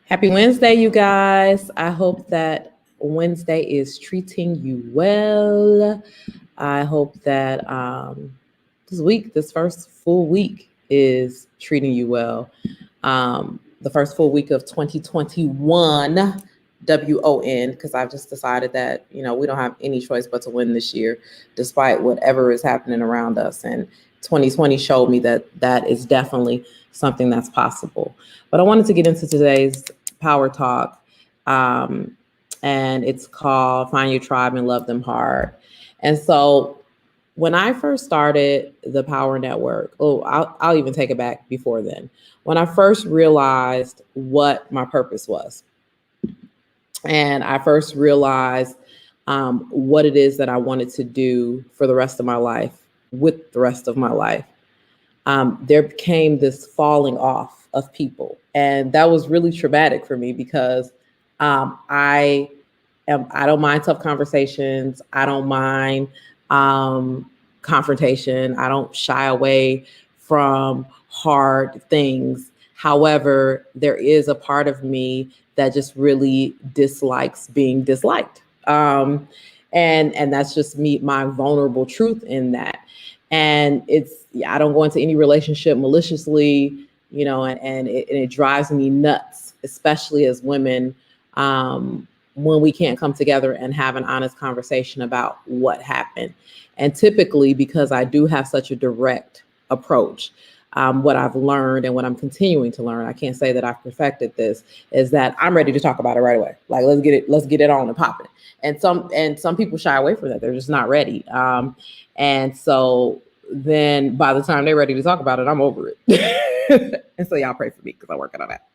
Happy Wednesday, you guys. I hope that Wednesday is treating you well. I hope that this first full week, is treating you well. The first full week of 2021, WON, because I've just decided that, we don't have any choice but to win this year, despite whatever is happening around us. And 2020 showed me that that is definitely something that's possible. But I wanted to get into today's power talk, um, and it's called Find Your Tribe and Love Them Hard. And so when I first started the Power Network, I'll even take it back before then. When I first realized what my purpose was, and I first realized what it is that I wanted to do for the rest of my life, with the rest of my life, there became this falling off of people. And that was really traumatic for me because I don't mind tough conversations. I don't mind confrontation. I don't shy away from hard things. However, there is a part of me that just really dislikes being disliked. And that's just me, my vulnerable truth in that. And I don't go into any relationship maliciously, and it drives me nuts, especially as women, when we can't come together and have an honest conversation about what happened. And typically, because I do have such a direct approach, what I've learned and what I'm continuing to learn, I can't say that I've perfected this, is that I'm ready to talk about it right away. Like, let's get it on and popping. And some people shy away from that. They're just not ready. And so then by the time they're ready to talk about it, I'm over it. And so y'all pray for me because I'm working on that.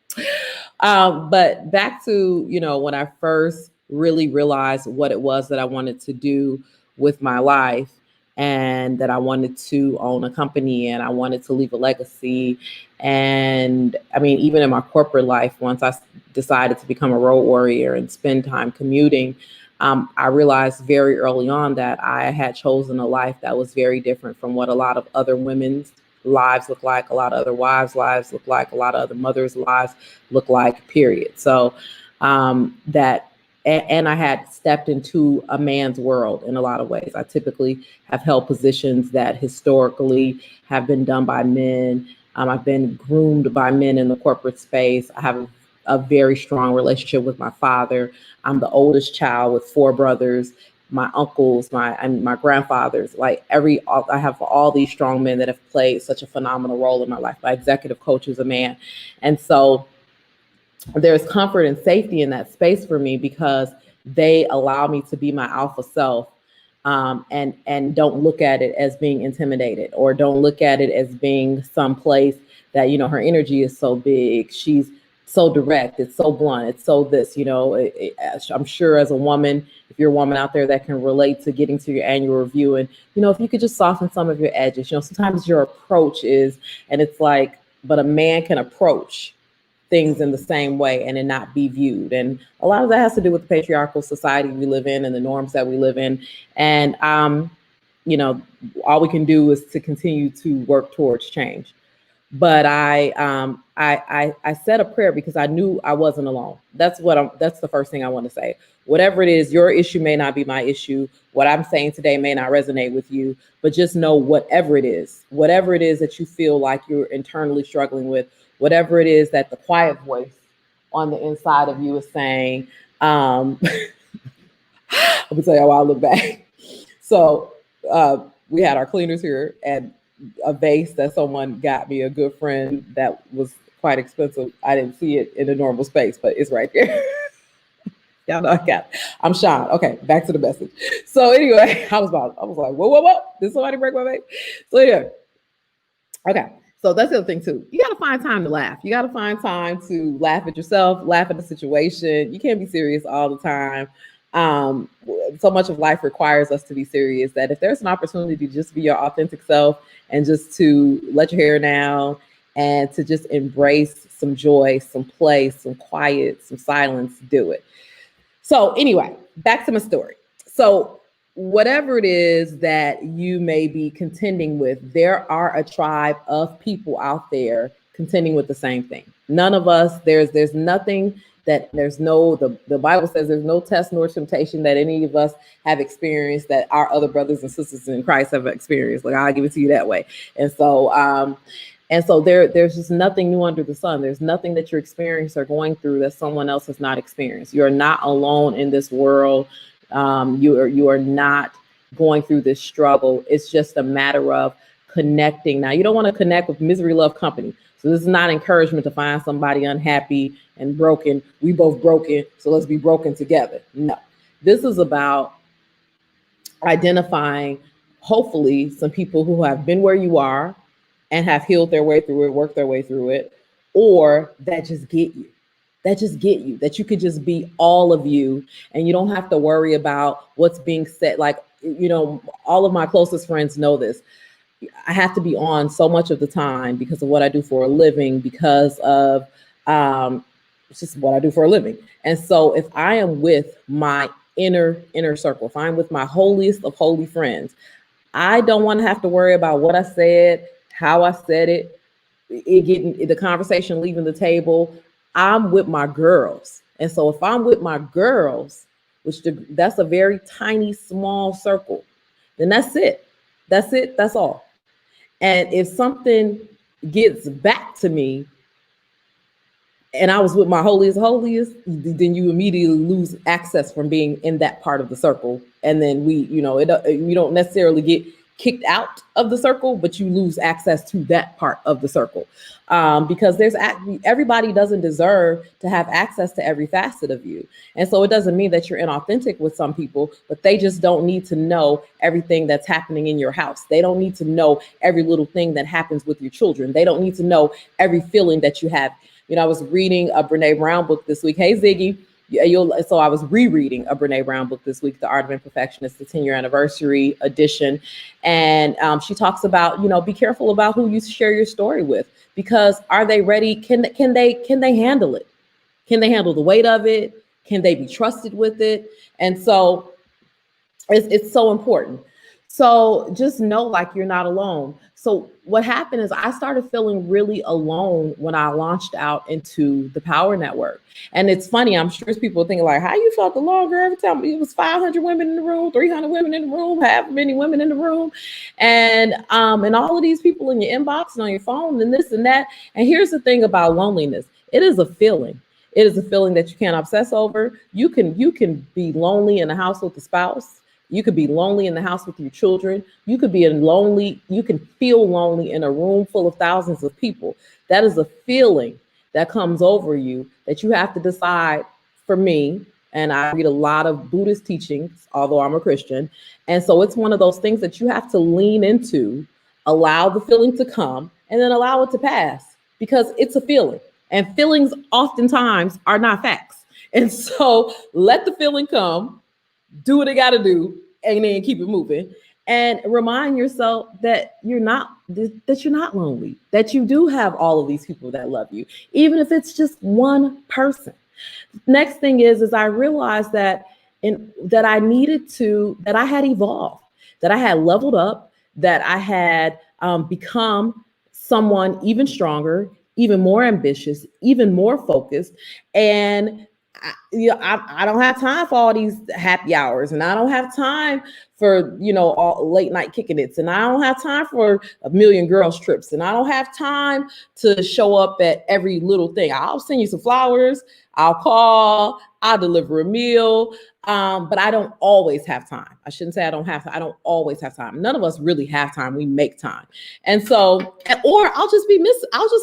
But back to, when I first really realized what it was that I wanted to do with my life, and that I wanted to own a company and I wanted to leave a legacy. And I mean, even in my corporate life, once I decided to become a road warrior and spend time commuting, I realized very early on that I had chosen a life that was very different from what a lot of other women's lives look like, a lot of other wives' lives look like, a lot of other mothers' lives look like, period. So and I had stepped into a man's world in a lot of ways. I typically have held positions that historically have been done by men. I've been groomed by men in the corporate space. I have a very strong relationship with my father. I'm the oldest child with 4 brothers. My uncles, my grandfathers, I have all these strong men that have played such a phenomenal role in my life. My executive coach is a man. And so there's comfort and safety in that space for me because they allow me to be my alpha self, and don't look at it as being intimidated, or don't look at it as being someplace that, her energy is so big. She's so direct. It's so blunt. It's so this, I'm sure as a woman, if you're a woman out there that can relate to getting to your annual review, and, if you could just soften some of your edges, sometimes your approach is, and it's like, but a man can approach things in the same way and it not be viewed. And a lot of that has to do with the patriarchal society we live in and the norms that we live in. And, all we can do is to continue to work towards change. But I said a prayer because I knew I wasn't alone. That's the first thing I want to say. Whatever it is, your issue may not be my issue. What I'm saying today may not resonate with you, but just know whatever it is that you feel like you're internally struggling with, whatever it is that the quiet voice on the inside of you is saying, I'm gonna tell you why I look back. So we had our cleaners here, and a vase that someone got me, a good friend, that was quite expensive. I didn't see it in a normal space, but it's right there. Y'all know I got it. I'm shy. Okay, back to the message. So anyway, I was like, whoa. Did somebody break my vase? So yeah. Okay. So that's the other thing too. You got to find time to laugh. You got to find time to laugh at yourself, laugh at the situation. You can't be serious all the time. So much of life requires us to be serious that if there's an opportunity to just be your authentic self and just to let your hair down and to just embrace some joy, some play, some quiet, some silence, do it. So anyway, back to my story. So whatever it is that you may be contending with, there are a tribe of people out there contending with the same thing. None of us, there's nothing that the Bible says there's no test nor temptation that any of us have experienced that our other brothers and sisters in Christ have experienced. Like, I'll give it to you that way. And so there's just nothing new under the sun. There's nothing that you're experiencing or going through that someone else has not experienced. You're not alone in this world. You are not going through this struggle. It's just a matter of connecting. Now, you don't want to connect with misery, love company. So this is not encouragement to find somebody unhappy and broken. We both broken, so let's be broken together. No, this is about identifying, hopefully, some people who have been where you are and have healed their way through it, worked their way through it, or that just get you. That you could just be all of you and you don't have to worry about what's being said. Like, all of my closest friends know this. I have to be on so much of the time because of what I do for a living, because of it's just what I do for a living. And so if I am with my inner circle, if I'm with my holiest of holy friends, I don't want to have to worry about what I said, how I said it getting the conversation, leaving the table. I'm with my girls. And so if I'm with my girls, that's a very tiny, small circle, then that's it. That's all. And if something gets back to me and I was with my holiest, then you immediately lose access from being in that part of the circle. And then we don't necessarily get kicked out of the circle, but you lose access to that part of the circle. Because everybody doesn't deserve to have access to every facet of you. And so it doesn't mean that you're inauthentic with some people, but they just don't need to know everything that's happening in your house. They don't need to know every little thing that happens with your children. They don't need to know every feeling that you have. I was reading a Brene Brown book this week. Hey, Ziggy. So I was rereading a Brene Brown book this week, The Art of Imperfectionist, the 10-year anniversary edition. And she talks about, be careful about who you share your story with, because are they ready? Can they handle it? Can they handle the weight of it? Can they be trusted with it? And so it's so important. So just know, like, you're not alone. So what happened is I started feeling really alone when I launched out into the PowHER Network. And it's funny, I'm sure people thinking like, how you felt alone, girl? Every time it was 500 women in the room, 300 women in the room, half many women in the room. And all of these people in your inbox and on your phone and this and that. And here's the thing about loneliness. It is a feeling. It is a feeling that you can't obsess over. You can be lonely in the house with a spouse. You could be lonely in the house with your children. You can feel lonely in a room full of thousands of people. That is a feeling that comes over you that you have to decide. For me, and I read a lot of Buddhist teachings, although I'm a Christian. And so it's one of those things that you have to lean into, allow the feeling to come, and then allow it to pass, because it's a feeling. And feelings oftentimes are not facts. And so let the feeling come, do what it got to do, and then keep it moving. And remind yourself that you're not lonely, that you do have all of these people that love you, even if it's just one person. Next thing is I realized that I had evolved, that I had leveled up, that I had become someone even stronger, even more ambitious, even more focused. And I don't have time for all these happy hours, and I don't have time for, all late night kicking it. And I don't have time for a million girls trips. And I don't have time to show up at every little thing. I'll send you some flowers. I'll call, I'll deliver a meal. But I don't always have time. I shouldn't say I don't always have time. None of us really have time. We make time. And so, or I'll just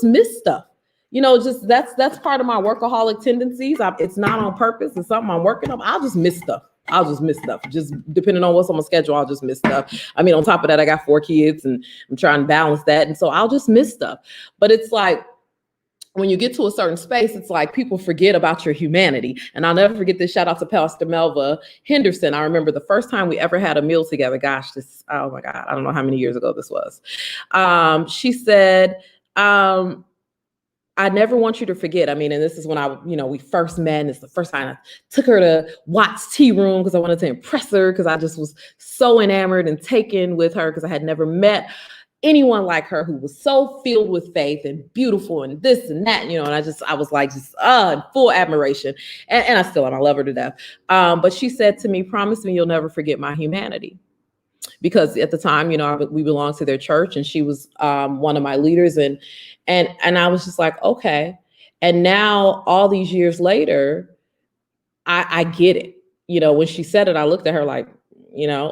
miss stuff. That's part of my workaholic tendencies. It's not on purpose. It's something I'm working on. I'll just miss stuff. Just depending on what's on my schedule, I'll just miss stuff. I mean, on top of that, I got 4 kids and I'm trying to balance that. And so I'll just miss stuff. But it's like, when you get to a certain space, it's like people forget about your humanity. And I'll never forget this. Shout out to Pastor Melva Henderson. I remember the first time we ever had a meal together. Gosh, oh my God, I don't know how many years ago this was. She said, I never want you to forget. I mean, and this is when we first met, and it's the first time I took her to Watt's Tea Room because I wanted to impress her, because I just was so enamored and taken with her, because I had never met anyone like her who was so filled with faith and beautiful and this and that, and I was like, in full admiration. And I still am. I love her to death. But she said to me, promise me you'll never forget my humanity. Because at the time, we belonged to their church, and she was one of my leaders. And I was just like, okay. And now all these years later, I get it. When she said it, I looked at her like,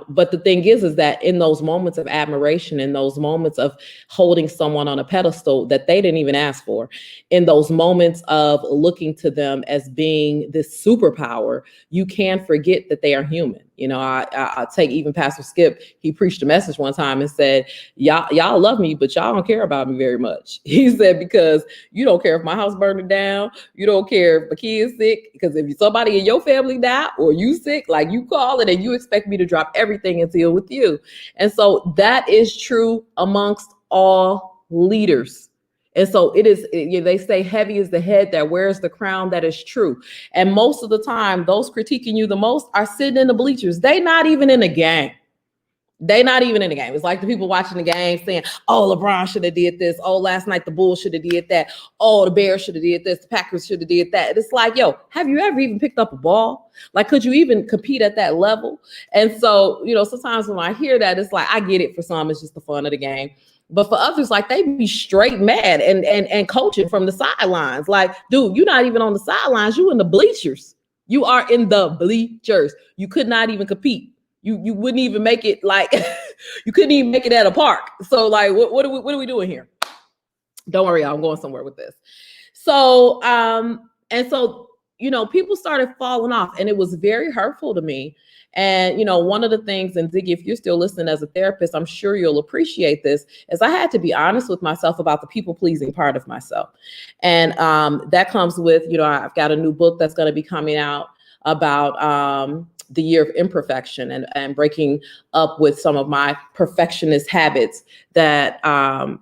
but the thing is that in those moments of admiration, in those moments of holding someone on a pedestal that they didn't even ask for, in those moments of looking to them as being this superpower, you can't forget that they are human. I take even Pastor Skip. He preached a message one time and said, y'all love me, but y'all don't care about me very much. He said, because you don't care if my house burned down. You don't care if my kid's sick, because if somebody in your family die or you sick, like, you call it and you expect me to drop everything and deal with you. And so that is true amongst all leaders. And so it is, they say heavy is the head that wears the crown. That is true. And most of the time, those critiquing you the most are sitting in the bleachers. They not even in the game. They not even in the game. It's like the people watching the game saying, oh, LeBron should have did this. Oh, last night the Bulls should have did that. Oh, the Bears should have did this. The Packers should have did that. It's like, yo, have you ever even picked up a ball? Like, could you even compete at that level? And so, sometimes when I hear that, it's like, I get it. For some, it's just the fun of the game. But for others, like, they be straight mad and coaching from the sidelines. Like, dude, you're not even on the sidelines. You in the bleachers. You are in the bleachers. You could not even compete. You wouldn't even make it, like, you couldn't even make it at a park. So, like, what are we doing here? Don't worry, I'm going somewhere with this. So, and so, people started falling off, and it was very hurtful to me. And, one of the things, and Ziggy, if you're still listening as a therapist, I'm sure you'll appreciate this, is I had to be honest with myself about the people pleasing part of myself. And that comes with, I've got a new book that's going to be coming out about the year of imperfection, and breaking up with some of my perfectionist habits that I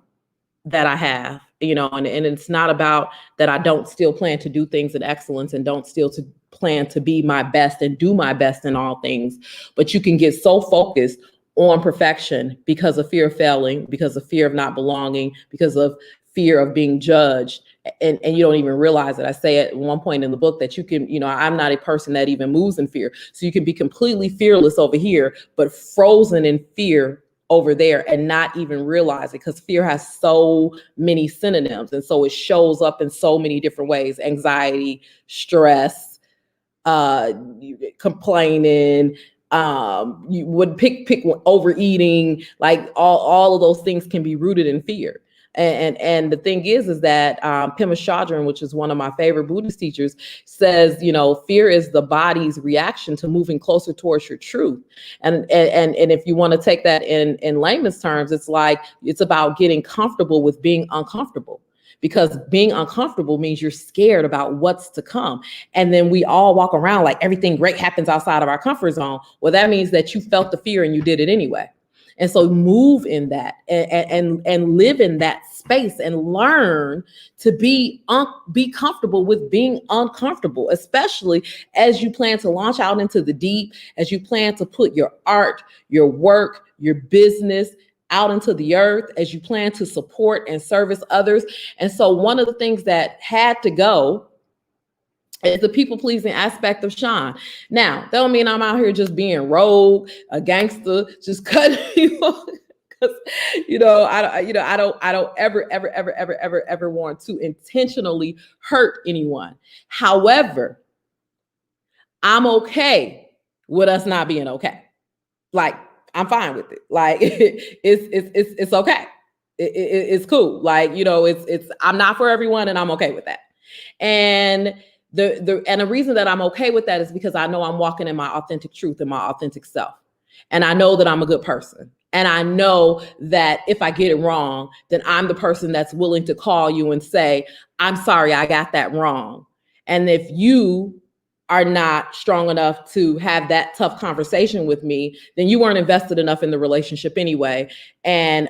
have, and it's not about that I don't still plan to do things in excellence and don't still to plan to be my best and do my best in all things. But you can get so focused on perfection because of fear of failing, because of fear of not belonging, because of fear of being judged. And you don't even realize it. I say at one point in the book that you can, I'm not a person that even moves in fear. So you can be completely fearless over here, but frozen in fear over there and not even realize it, because fear has so many synonyms. And so it shows up in so many different ways: anxiety, stress, complaining, you would pick overeating, like all of those things can be rooted in fear. And the thing is that Pema Chodron, which is one of my favorite Buddhist teachers, says, fear is the body's reaction to moving closer towards your truth. And if you want to take that in layman's terms, it's about getting comfortable with being uncomfortable. Because being uncomfortable means you're scared about what's to come. And then we all walk around like everything great happens outside of our comfort zone. Well, that means that you felt the fear and you did it anyway. And so move in that and live in that space and learn to be comfortable with being uncomfortable, especially as you plan to launch out into the deep, as you plan to put your art, your work, your business out into the earth, as you plan to support and service others. And so one of the things that had to go is the people-pleasing aspect of Sean. Now, that don't mean I'm out here just being rogue, a gangster, just cutting people. Because I don't ever want to intentionally hurt anyone. However, I'm okay with us not being okay. Like, I'm fine with it. Like, it's okay. It's cool. Like, I'm not for everyone, and I'm okay with that. And the reason that I'm okay with that is because I know I'm walking in my authentic truth and my authentic self. And I know that I'm a good person. And I know that if I get it wrong, then I'm the person that's willing to call you and say, I'm sorry, I got that wrong. And if you are not strong enough to have that tough conversation with me, then you weren't invested enough in the relationship anyway. And,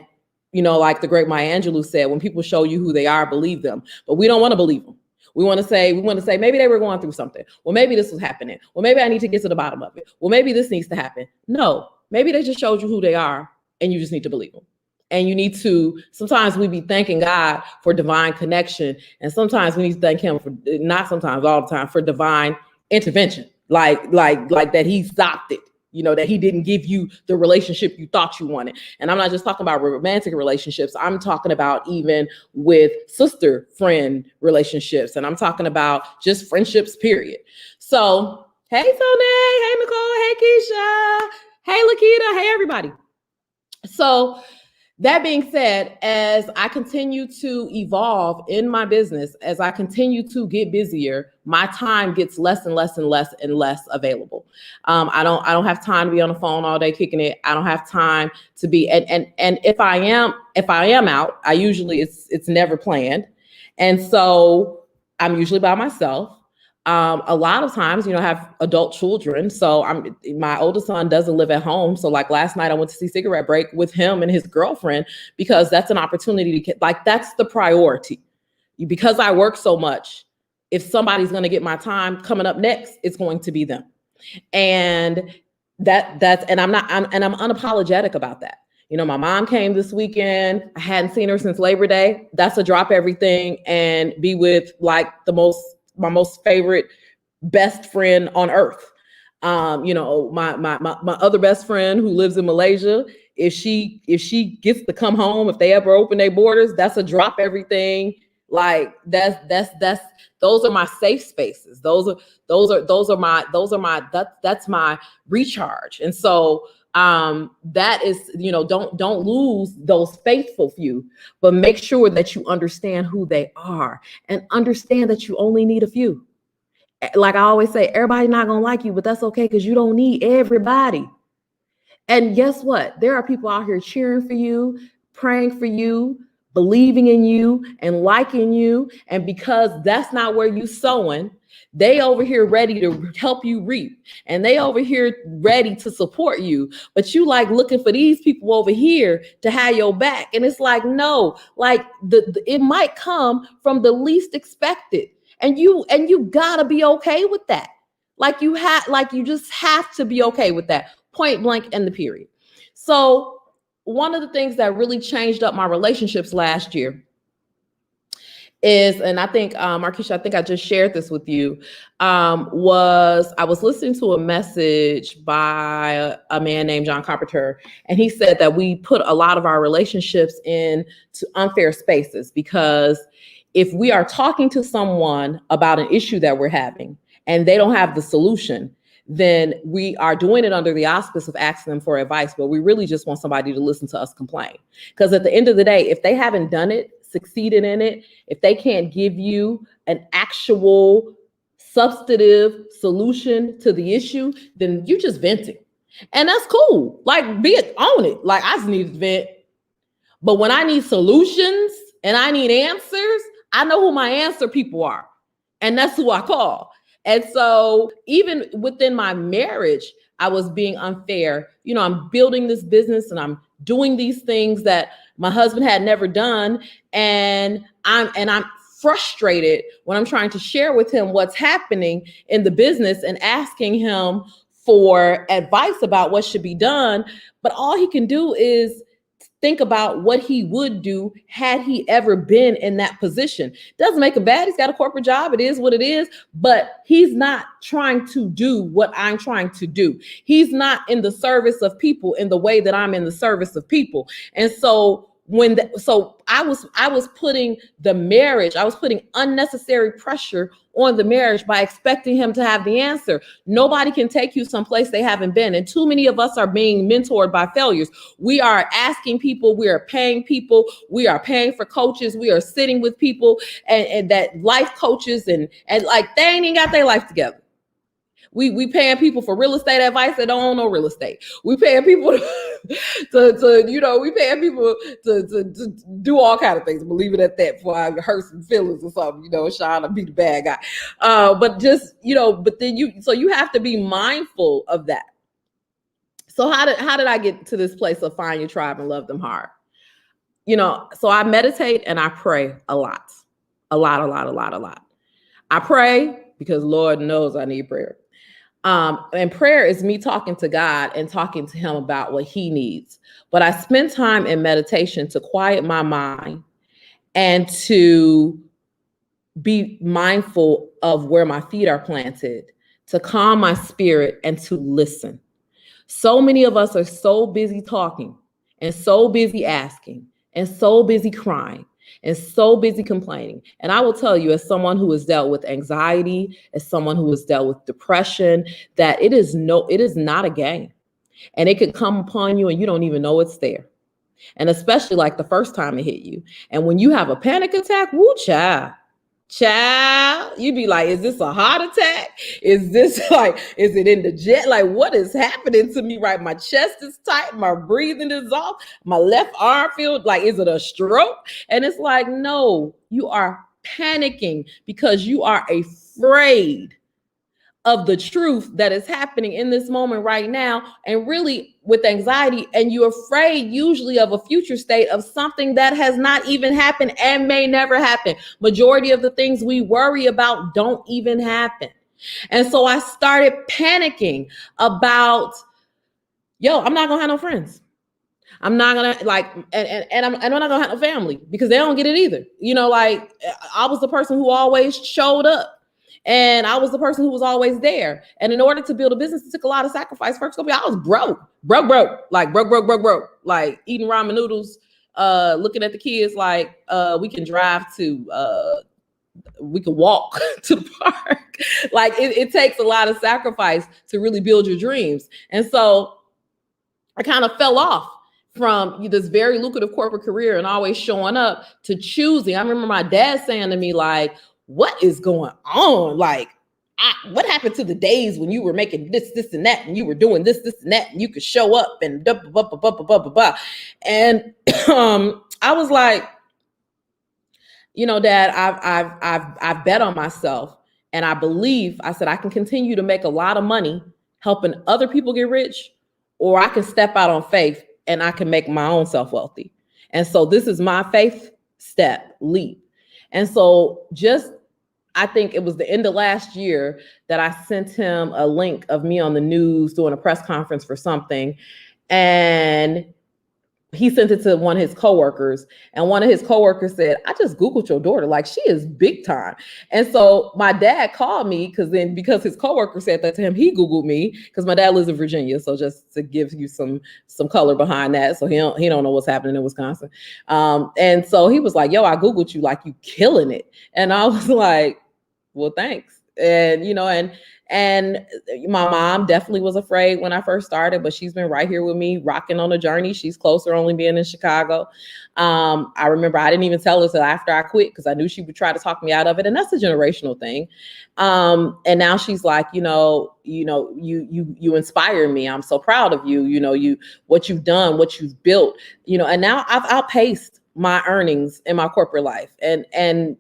like the great Maya Angelou said, when people show you who they are, believe them. But we don't want to believe them. We want to say, maybe they were going through something. Well, maybe this was happening. Well, maybe I need to get to the bottom of it. Well, maybe this needs to happen. No, maybe they just showed you who they are and you just need to believe them. And you need to, sometimes we be thanking God for divine connection. And sometimes we need to thank him for, not sometimes, all the time, for divine intervention. Like that he stopped it, you know, that he didn't give you the relationship you thought you wanted. And I'm not just talking about romantic relationships. I'm talking about even with sister friend relationships. And I'm talking about just friendships, period. So, hey, Soné, hey, Nicole, hey, Keisha, hey, Lakita, hey, everybody. So that being said, as I continue to evolve in my business, as I continue to get busier, my time gets less and less and less and less available. I don't have time to be on the phone all day kicking it. I don't have time to be, and if I am out, I usually it's never planned, and so I'm usually by myself. A lot of times, you know, I have adult children. So my oldest son doesn't live at home. So like last night I went to see Cigarette Break with him and his girlfriend, because that's an opportunity to get, like, that's the priority. Because I work so much, if somebody's going to get my time coming up next, it's going to be them. And I'm unapologetic about that. You know, my mom came this weekend. I hadn't seen her since Labor Day. That's a drop everything and be with like my most favorite best friend on earth. You know, my other best friend who lives in Malaysia, if she gets to come home, if they ever open their borders, that's a drop everything. Like those are my safe spaces. That's my recharge. And so that is, you know, don't lose those faithful few, but make sure that you understand who they are and understand that you only need a few. Like I always say, everybody's not gonna like you, but that's okay, because you don't need everybody. And guess what? There are people out here cheering for you, praying for you, believing in you, and liking you. And because that's not where you sowing, they over here ready to help you reap, and they over here ready to support you. But you like looking for these people over here to have your back. And it's like, no, like it might come from the least expected. And you gotta be okay with that. Like you just have to be okay with that. Point blank and the period. So one of the things that really changed up my relationships last year is, and I think, Markeisha, I think I just shared this with you, was I was listening to a message by a man named John Carpenter, and he said that we put a lot of our relationships into unfair spaces, because if we are talking to someone about an issue that we're having and they don't have the solution, then we are doing it under the auspice of asking them for advice, but we really just want somebody to listen to us complain. Because at the end of the day, if they haven't done it, succeeded in it, if they can't give you an actual substantive solution to the issue, then you just venting. And that's cool. Like, own it. Like, I just need to vent. But when I need solutions and I need answers, I know who my answer people are. And that's who I call. And so even within my marriage, I was being unfair. You know, I'm building this business and I'm doing these things that my husband had never done. And I'm frustrated when I'm trying to share with him what's happening in the business and asking him for advice about what should be done. But all he can do is think about what he would do had he ever been in that position. Doesn't make him bad. He's got a corporate job. It is what it is. But he's not trying to do what I'm trying to do. He's not in the service of people in the way that I'm in the service of people. And so I was putting unnecessary pressure on the marriage by expecting him to have the answer. Nobody can take you someplace they haven't been. And too many of us are being mentored by failures. We are asking people, we are paying people, we are paying for coaches, we are sitting with people and that life coaches and like they ain't even got their life together. We paying people for real estate advice that don't own no real estate. We paying people we paying people to do all kind of things. Believe it at that before I hurt some feelings or something, trying to be the bad guy. But just, but then you have to be mindful of that. So how did I get to this place of find your tribe and love them hard? So I meditate and I pray a lot. I pray because Lord knows I need prayer. And prayer is me talking to God and talking to him about what he needs. But I spend time in meditation to quiet my mind and to be mindful of where my feet are planted, to calm my spirit and to listen. So many of us are so busy talking and so busy asking and so busy crying and so busy complaining. And I will tell you, as someone who has dealt with anxiety, as someone who has dealt with depression, that it is not a game. And it can come upon you and you don't even know it's there. And especially like the first time it hit you. And when you have a panic attack, woo, child, you be like, is this a heart attack? Is this like, is it in the jet? Like, what is happening to me, right? My chest is tight, my breathing is off, my left arm feels like, is it a stroke? And it's like, no, you are panicking because you are afraid of the truth that is happening in this moment right now. And really with anxiety, and you're afraid usually of a future state of something that has not even happened and may never happen. Majority of the things we worry about don't even happen. And so I started panicking about, I'm not gonna have no friends. I'm not gonna and I'm not gonna have no family because they don't get it either. Like I was the person who always showed up. And I was the person who was always there. And in order to build a business, it took a lot of sacrifice. First, I was broke, like broke, like eating ramen noodles, looking at the kids like we can drive to, we can walk to the park. Like it takes a lot of sacrifice to really build your dreams. And so I kind of fell off from this very lucrative corporate career and always showing up to choosing. I remember my dad saying to me, like, what is going on? Like, what happened to the days when you were making this, and that, and you were doing this, and that, and you could show up and blah, blah, blah, blah, blah, blah, blah. And I was like, Dad, I've bet on myself. And I said, I can continue to make a lot of money helping other people get rich, or I can step out on faith and I can make my own self wealthy. And so this is my faith leap. And so I think it was the end of last year that I sent him a link of me on the news doing a press conference for something. And he sent it to one of his coworkers, and one of his coworkers said, I just Googled your daughter. Like, she is big time. And so my dad called me because his coworker said that to him, he Googled me because my dad lives in Virginia. So just to give you some color behind that. So he don't know what's happening in Wisconsin. And so he was like, yo, I Googled you, like you killing it. And I was like, well, thanks. And, and my mom definitely was afraid when I first started, but she's been right here with me, rocking on the journey. She's closer only being in Chicago. I remember I didn't even tell her till after I quit because I knew she would try to talk me out of it. And that's a generational thing. And now she's like, you inspire me. I'm so proud of you, what you've done, what you've built, and now I've outpaced my earnings in my corporate life. And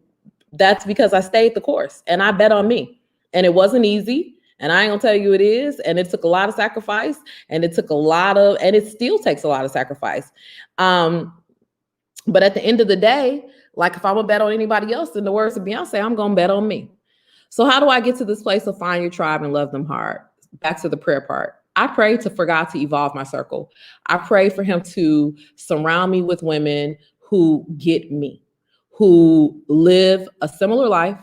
that's because I stayed the course and I bet on me. And it wasn't easy. And I ain't gonna tell you it is. And it took a lot of sacrifice, and it still takes a lot of sacrifice. But at the end of the day, like if I'm gonna bet on anybody else, in the words of Beyonce, I'm gonna bet on me. So how do I get to this place of find your tribe and love them hard? Back to the prayer part. I pray for God to evolve my circle. I pray for him to surround me with women who get me, who live a similar life,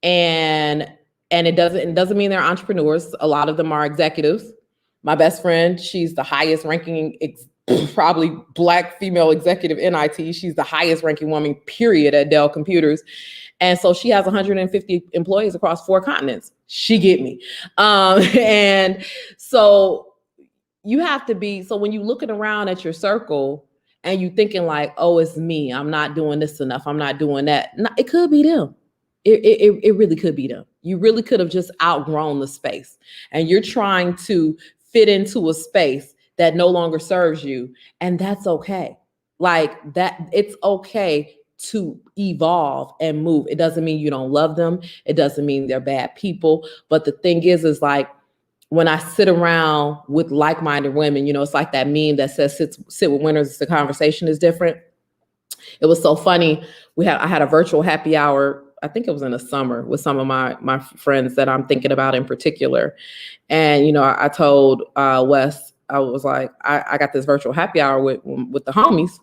and it doesn't mean they're entrepreneurs. A lot of them are executives. My best friend, she's the highest ranking, probably Black female executive in IT. She's the highest ranking woman, period, at Dell Computers. And so she has 150 employees across 4 continents. She get me. And so you have to be, so when you're looking around at your circle and you thinking like, oh, it's me, I'm not doing this enough, I'm not doing that. No, it could be them. It really could be them. You really could have just outgrown the space, and you're trying to fit into a space that no longer serves you. And that's okay. Like that, it's okay to evolve and move. It doesn't mean you don't love them. It doesn't mean they're bad people. But the thing is like, when I sit around with like-minded women, it's like that meme that says sit with winners, the conversation is different. It was so funny. I had a virtual happy hour I think it was in the summer with some of my friends that I'm thinking about in particular. And, you know, I told Wes, I was like, I got this virtual happy hour with the homies.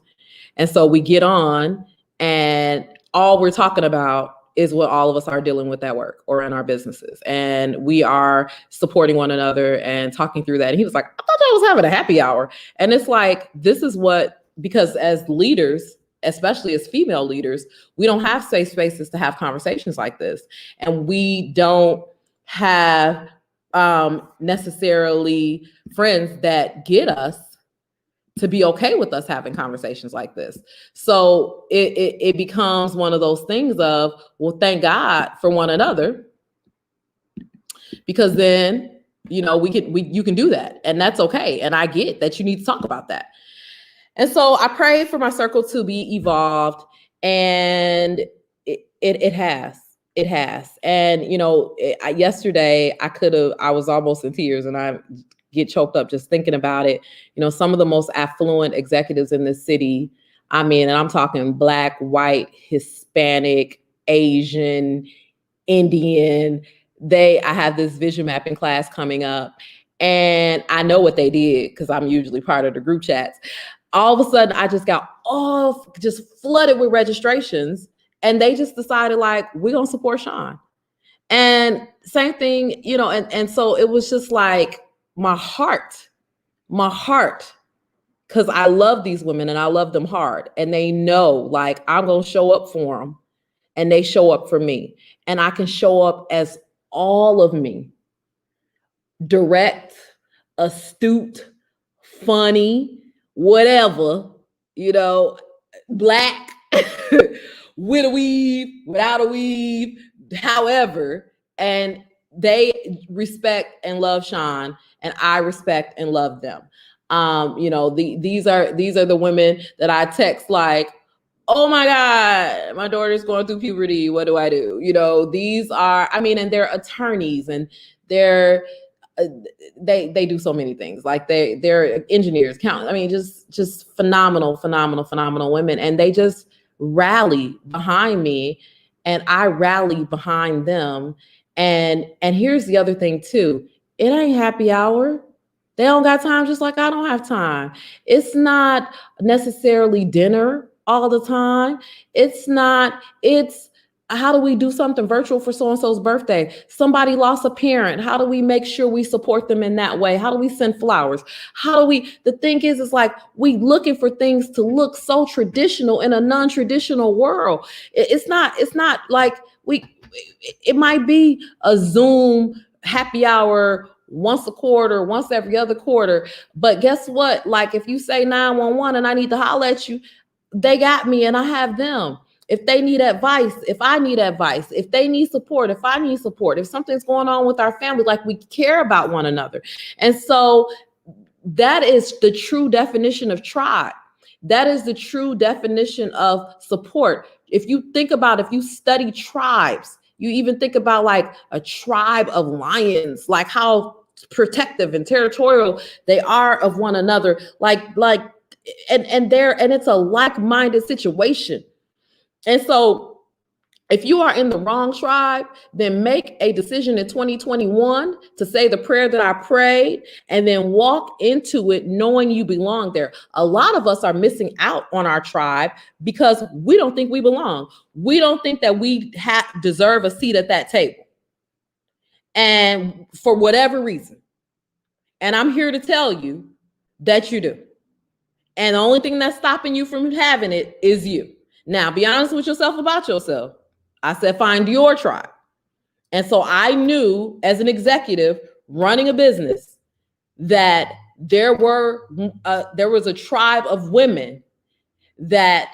And so we get on and all we're talking about is what all of us are dealing with at work or in our businesses. And we are supporting one another and talking through that. And he was like, I thought I was having a happy hour. And it's like, this is what, because as leaders, especially as female leaders, we don't have safe spaces to have conversations like this. And we don't have necessarily friends that get us to be okay with us having conversations like this. So it becomes one of those things of, well, thank God for one another, because then, you know, you can do that, and that's okay. And I get that you need to talk about that. And so I pray for my circle to be evolved, and it has. It has. And, you know, yesterday I was almost in tears, and I get choked up just thinking about it. You know, some of the most affluent executives in this city, I mean, and I'm talking Black, white, Hispanic, Asian, Indian, I have this vision mapping class coming up, and I know what they did because I'm usually part of the group chats. All of a sudden, I just got just flooded with registrations, and they just decided, like, we're gonna support Sean. And same thing, you know, and so it was just like my heart, because I love these women and I love them hard, and they know, like, I'm gonna show up for them, and they show up for me, and I can show up as all of me: direct, astute, funny, whatever, you know, Black, with a weave, without a weave, however. And they respect and love Sean, and I respect and love them. You know, these are the women that I text like, oh my God, my daughter's going through puberty. What do I do? You know, these are, I mean, and they're attorneys, and they're they do so many things. Like they're engineers, accountants. I mean, just phenomenal women, and they just rally behind me, and I rally behind them. And here's the other thing too: it ain't happy hour. They don't got time, just like I don't have time. It's not necessarily dinner all the time. It's how do we do something virtual for so-and-so's birthday? Somebody lost a parent. How do we make sure we support them in that way? How do we send flowers? The thing is like, we looking for things to look so traditional in a non-traditional world. It's not like it might be a Zoom happy hour once a quarter, once every other quarter. But guess what? Like, if you say 911 and I need to holler at you, they got me and I have them. If they need advice, if I need advice, if they need support, if I need support, if something's going on with our family, like, we care about one another. And so that is the true definition of tribe. That is the true definition of support. If you study tribes, you even think about like a tribe of lions, like how protective and territorial they are of one another, and it's a like-minded situation. And so if you are in the wrong tribe, then make a decision in 2021 to say the prayer that I prayed, and then walk into it knowing you belong there. A lot of us are missing out on our tribe because we don't think we belong. We don't think that we deserve a seat at that table. And for whatever reason. And I'm here to tell you that you do. And the only thing that's stopping you from having it is you. Now, be honest with yourself about yourself. I said, find your tribe. And so I knew, as an executive running a business, that there was a tribe of women that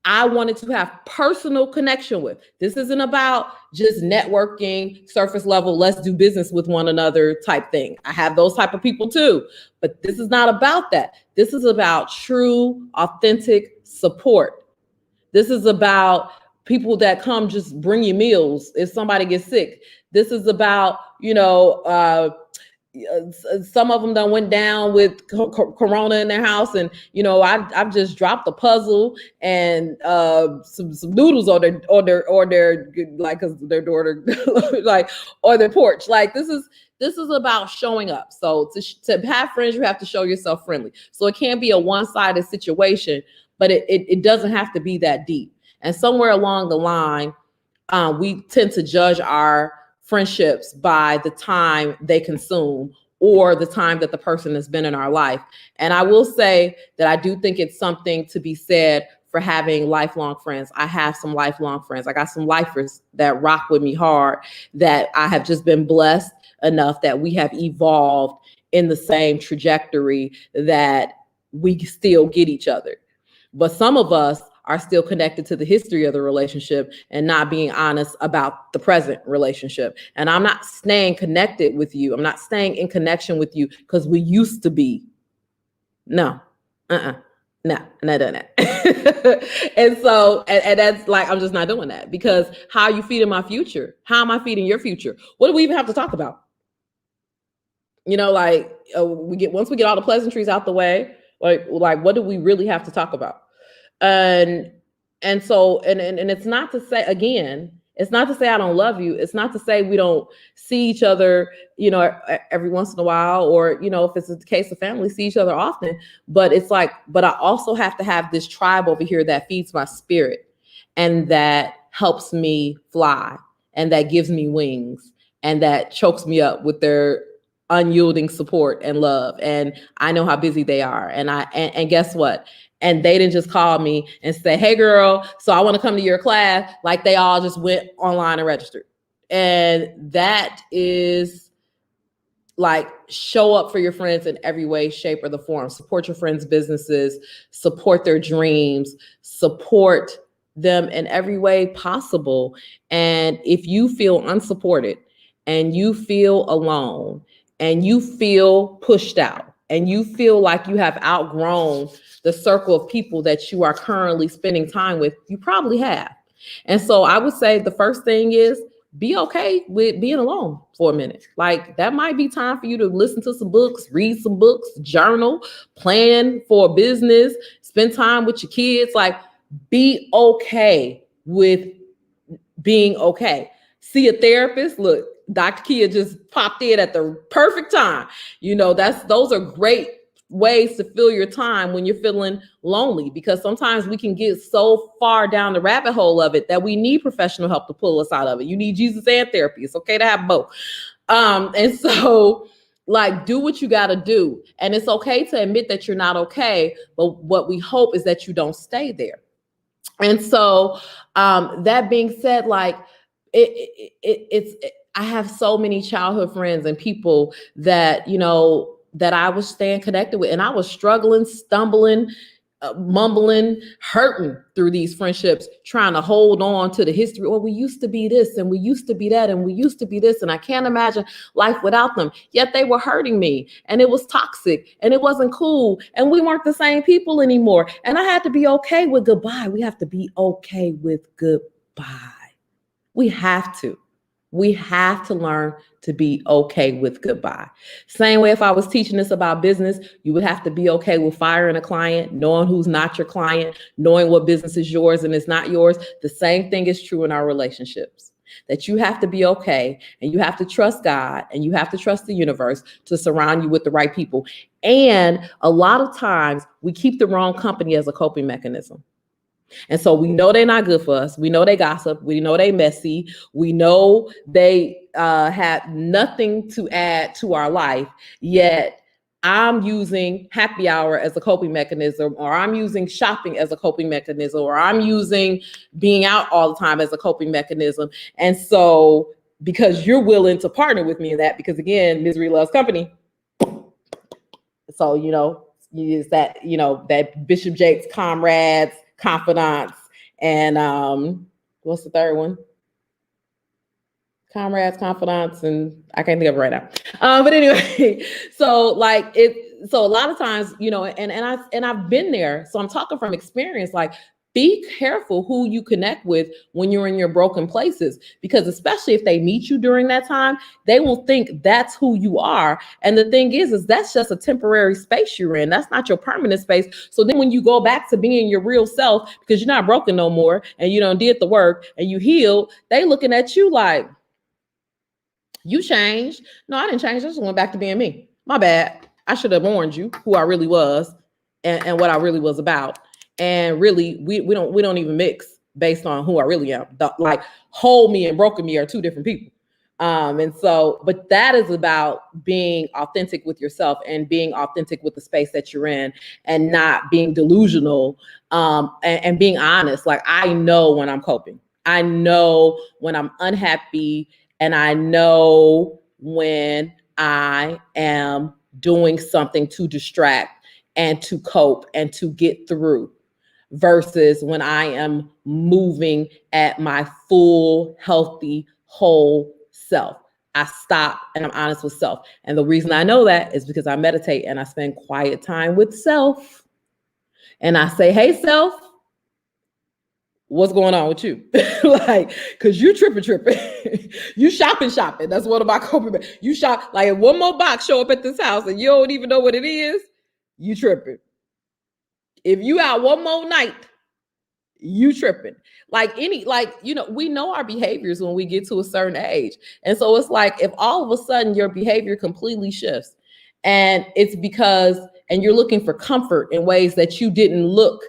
I wanted to have personal connection with. This isn't about just networking, surface level, let's do business with one another type thing. I have those type of people too, but this is not about that. This is about true, authentic support. This is about people that come just bring you meals if somebody gets sick. This is about, some of them done went down with corona in their house, and I've just dropped a puzzle and some noodles on their like, cause their daughter like, or their porch. Like, this is about showing up. So to have friends, you have to show yourself friendly. So it can't be a one-sided situation, but it doesn't have to be that deep. And somewhere along the line, we tend to judge our friendships by the time they consume or the time that the person has been in our life. And I will say that I do think it's something to be said for having lifelong friends. I have some lifelong friends. I got some lifers that rock with me hard, that I have just been blessed enough that we have evolved in the same trajectory, that we still get each other. But some of us are still connected to the history of the relationship and not being honest about the present relationship. And I'm not staying connected with you. I'm not staying in connection with you because we used to be. No, no, not doing that. And so, and that's like, I'm just not doing that, because how are you feeding my future? How am I feeding your future? What do we even have to talk about? Like, once we get all the pleasantries out the way, like what do we really have to talk about? And so it's not to say, again, it's not to say I don't love you. It's not to say we don't see each other, every once in a while, or, if it's the case of family, see each other often. But it's like, but I also have to have this tribe over here that feeds my spirit and that helps me fly and that gives me wings and that chokes me up with their unyielding support and love. And I know how busy they are. And guess what? And they didn't just call me and say, hey girl, so I want to come to your class. Like, they all just went online and registered. And that is like, show up for your friends in every way, shape, or the form. Support your friends' businesses, support their dreams, support them in every way possible. And if you feel unsupported and you feel alone and you feel pushed out and you feel like you have outgrown the circle of people that you are currently spending time with, you probably have. And so I would say the first thing is be okay with being alone for a minute. Like, that might be time for you to listen to some books, read some books, journal, plan for a business, spend time with your kids. Like, be okay with being okay. See a therapist. Look, Dr. Kia just popped in at the perfect time. Those are great ways to fill your time when you're feeling lonely, because sometimes we can get so far down the rabbit hole of it that we need professional help to pull us out of it. You need Jesus and therapy. It's okay to have both. And so, like, do what you got to do. And it's okay to admit that you're not okay. But what we hope is that you don't stay there. And so, that being said, like, I have so many childhood friends and people that, that I was staying connected with, and I was struggling, stumbling, mumbling, hurting through these friendships, trying to hold on to the history. Well, we used to be this and we used to be that and we used to be this, and I can't imagine life without them. Yet they were hurting me, and it was toxic, and it wasn't cool, and we weren't the same people anymore. And I had to be okay with goodbye. We have to be okay with goodbye. We have to. We have to learn to be okay with goodbye. Same way, if I was teaching this about business, you would have to be okay with firing a client, knowing who's not your client, knowing what business is yours and is not yours. The same thing is true in our relationships, that you have to be okay, and you have to trust God, and you have to trust the universe to surround you with the right people. And a lot of times we keep the wrong company as a coping mechanism. And so we know they're not good for us. We know they gossip. We know they messy. We know they have nothing to add to our life. Yet I'm using happy hour as a coping mechanism, or I'm using shopping as a coping mechanism, or I'm using being out all the time as a coping mechanism. And so, because you're willing to partner with me in that, because again, misery loves company. So, is that, that Bishop Jakes, Comrades, Confidants, and what's the third one? Comrades, Confidants, and I can't think of it right now. But anyway, so a lot of times, and I've been there. So I'm talking from experience. Like, be careful who you connect with when you're in your broken places, because especially if they meet you during that time, they will think that's who you are. And the thing is that's just a temporary space you're in. That's not your permanent space. So then when you go back to being your real self, because you're not broken no more and you done did the work and you healed, they looking at you like, you changed. No, I didn't change. I just went back to being me. My bad. I should have warned you who I really was and what I really was about. And really, we don't even mix based on who I really am. Like whole me and broken me are two different people. And so, but that is about being authentic with yourself and being authentic with the space that you're in and not being delusional, and being honest. Like, I know when I'm coping. I know when I'm unhappy, and I know when I am doing something to distract and to cope and to get through, versus when I am moving at my full, healthy, whole self. I stop and I'm honest with self. And the reason I know that is because I meditate and I spend quiet time with self. And I say, hey, self, what's going on with you? Like, cause you tripping. You shopping. That's one of my coping. You shop, like, if one more box show up at this house and you don't even know what it is, you tripping. If you out one more night, you tripping. Like we know our behaviors when we get to a certain age. And so it's like, if all of a sudden your behavior completely shifts, and it's because, and you're looking for comfort in ways that you didn't look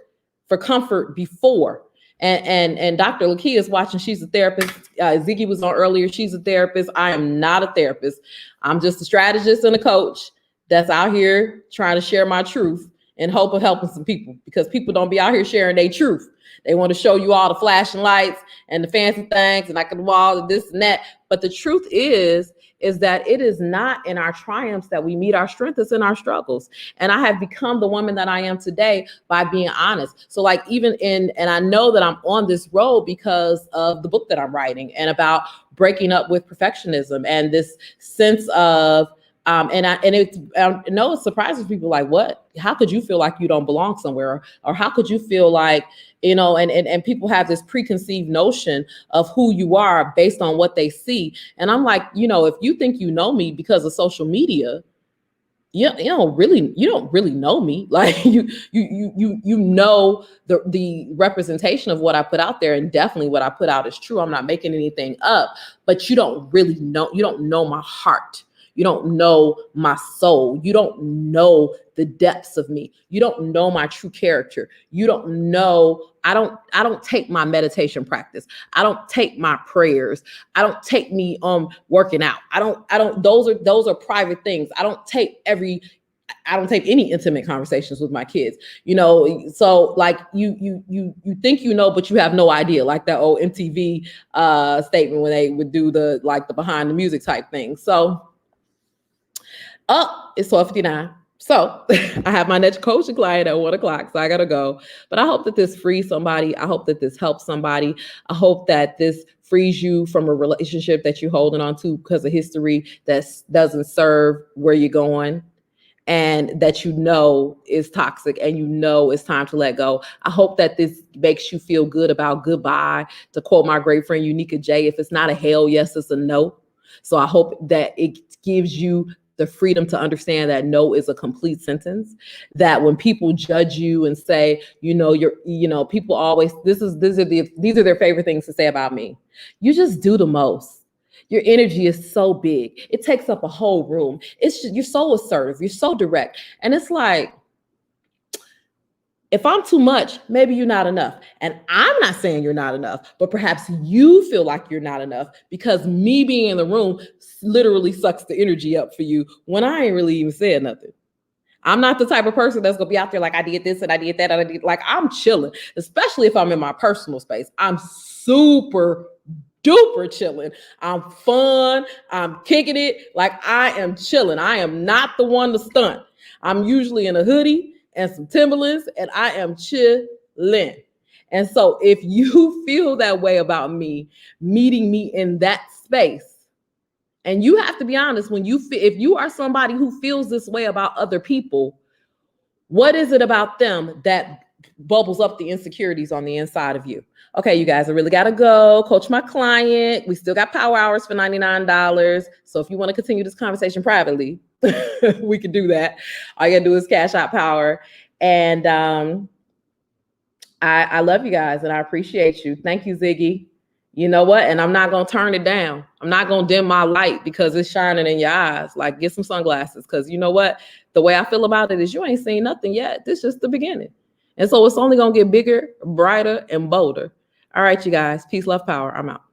for comfort before. And Dr. Lakia is watching. She's a therapist. Ziggy was on earlier. She's a therapist. I am not a therapist. I'm just a strategist and a coach that's out here trying to share my truth in hope of helping some people, because people don't be out here sharing their truth. They want to show you all the flashing lights and the fancy things and I can wall and this and that. But the truth is that it is not in our triumphs that we meet our strength, it's in our struggles. And I have become the woman that I am today by being honest. So like and I know that I'm on this road because of the book that I'm writing and about breaking up with perfectionism and this sense of, I know it surprises people, like, what? How could you feel like you don't belong somewhere? Or how could you feel like, and people have this preconceived notion of who you are based on what they see. And I'm like, if you think you know me because of social media, you don't really know me. Like you know the representation of what I put out there, and definitely what I put out is true. I'm not making anything up, but you don't know my heart. You don't know my soul. You don't know the depths of me. You don't know my true character. You don't know. I don't take my meditation practice. I don't take my prayers. I don't take me working out. I don't, those are private things. I don't take any intimate conversations with my kids, so like you think, but you have no idea, like that old MTV statement when they would do the behind the music type thing. So it's 12:59. So I have my next coaching client at 1:00, so I gotta go. But I hope that this frees somebody. I hope that this helps somebody. I hope that this frees you from a relationship that you're holding on to because of history that doesn't serve where you're going, and that is toxic, and it's time to let go. I hope that this makes you feel good about goodbye. To quote my great friend Unica J, if it's not a hell yes, it's a no. So I hope that it gives you the freedom to understand that no is a complete sentence, that when people judge you and say, people always, these are their favorite things to say about me. You just do the most. Your energy is so big. It takes up a whole room. You're so assertive. You're so direct. And it's like, if I'm too much, maybe you're not enough. And I'm not saying you're not enough, but perhaps you feel like you're not enough because me being in the room literally sucks the energy up for you when I ain't really even said nothing. I'm not the type of person that's gonna be out there like I did this and I did that. And I'm chilling, especially if I'm in my personal space. I'm super duper chilling. I'm fun. I'm kicking it. Like I am chilling. I am not the one to stunt. I'm usually in a hoodie and some Timberlands, and I am chilling. And so if you feel that way about me, meeting me in that space, and you have to be honest, if you are somebody who feels this way about other people, what is it about them that bubbles up the insecurities on the inside of you. Okay, you guys, I really got to go coach my client. We still got power hours for $99. So if you want to continue this conversation privately, we can do that. All you got to do is cash out power. And I love you guys and I appreciate you. Thank you, Ziggy. You know what? And I'm not going to turn it down. I'm not going to dim my light because it's shining in your eyes. Like, get some sunglasses, because you know what? The way I feel about it is you ain't seen nothing yet. This is just the beginning. And so it's only going to get bigger, brighter, and bolder. All right, you guys. Peace, love, power. I'm out.